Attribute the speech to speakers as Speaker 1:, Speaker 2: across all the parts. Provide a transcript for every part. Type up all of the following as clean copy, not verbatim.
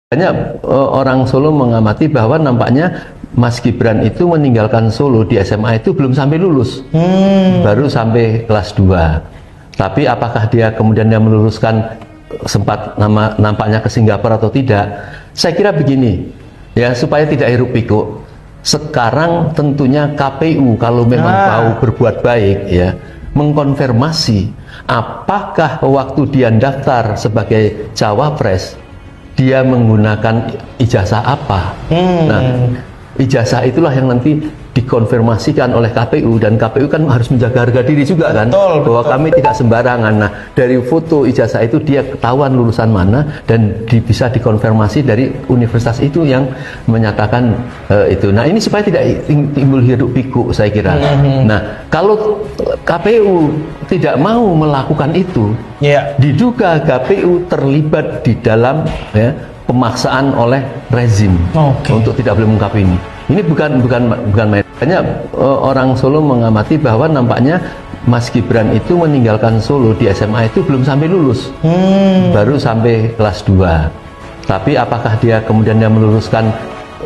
Speaker 1: Banyak orang Solo mengamati bahwa nampaknya Mas Gibran itu meninggalkan Solo di SMA itu belum sampai lulus, baru sampai kelas 2. Tapi apakah dia kemudian meluluskan sempat nampaknya ke Singapura atau tidak? Saya kira begini, ya, supaya tidak hiruk pikuk. Sekarang tentunya KPU kalau memang mau berbuat baik, ya, mengkonfirmasi apakah waktu dia daftar sebagai cawapres dia menggunakan ijazah apa. Nah, ijazah itulah yang nanti dikonfirmasikan oleh KPU, dan KPU kan harus menjaga harga diri juga kan, bahwa kami tidak sembarangan. Nah, dari foto ijazah itu dia ketahuan lulusan mana, dan bisa dikonfirmasi dari universitas itu yang menyatakan itu. Nah, ini supaya tidak timbul hiruk pikuk, saya kira. Nah, kalau KPU tidak mau melakukan itu, diduga KPU terlibat di dalam, ya, pemaksaan oleh rezim untuk tidak boleh mengungkap ini. Ini bukan main. Banyak orang Solo mengamati bahwa nampaknya Mas Gibran itu meninggalkan Solo di SMA itu belum sampai lulus, baru sampai kelas 2. Tapi apakah dia kemudian meluluskan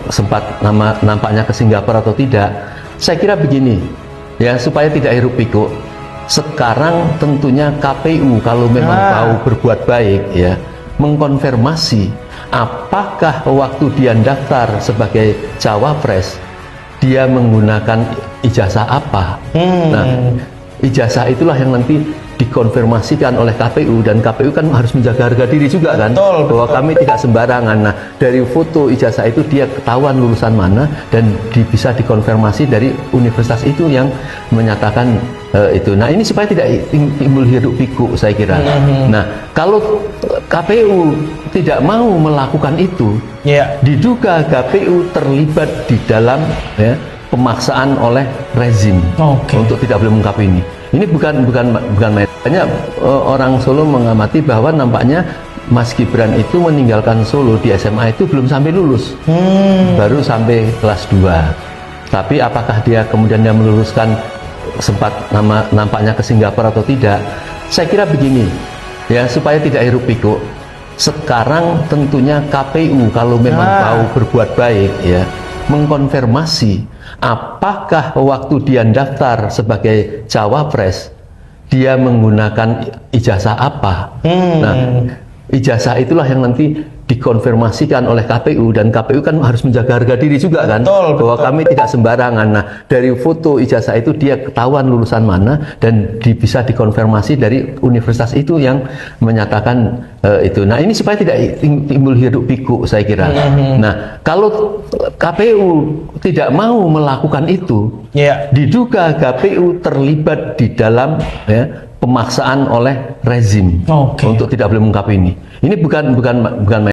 Speaker 1: sempat nampaknya ke Singapura atau tidak? Saya kira begini, ya, supaya tidak hiruk pikuk. Sekarang tentunya KPU kalau memang mau berbuat baik, ya, mengkonfirmasi apakah waktu dia daftar sebagai cawapres dia menggunakan ijazah apa. Nah, ijazah itulah yang nanti dikonfirmasikan oleh KPU, dan KPU kan harus menjaga harga diri juga kan, bahwa kami tidak sembarangan. Nah, dari foto ijazah itu dia ketahuan lulusan mana, dan bisa dikonfirmasi dari universitas itu yang menyatakan itu. Nah, ini supaya tidak timbul hiruk pikuk, saya kira. Nah, kalau KPU tidak mau melakukan itu, diduga KPU terlibat di dalam, ya, pemaksaan oleh rezim untuk tidak boleh mengungkap ini. Ini bukan main. Banyak orang Solo mengamati bahwa nampaknya Mas Gibran itu meninggalkan Solo di SMA itu belum sampai lulus, baru sampai kelas 2. Tapi apakah dia kemudian meluluskan sempat nampaknya ke Singapura atau tidak? Saya kira begini, ya, supaya tidak hiruk pikuk. Sekarang tentunya KPU kalau memang mau berbuat baik, ya, mengkonfirmasi apakah waktu dia daftar sebagai cawapres dia menggunakan ijazah apa. Nah, ijazah itulah yang nanti dikonfirmasikan oleh KPU, dan KPU kan harus menjaga harga diri juga kan, bahwa kami tidak sembarangan. Nah, dari foto ijazah itu dia ketahuan lulusan mana, dan bisa dikonfirmasi dari universitas itu yang menyatakan itu. Nah, ini supaya tidak timbul hiruk pikuk, saya kira. Nah, kalau KPU tidak mau melakukan itu, diduga KPU terlibat di dalam, ya, pemaksaan oleh rezim untuk tidak boleh mengungkap ini. Ini bukan main.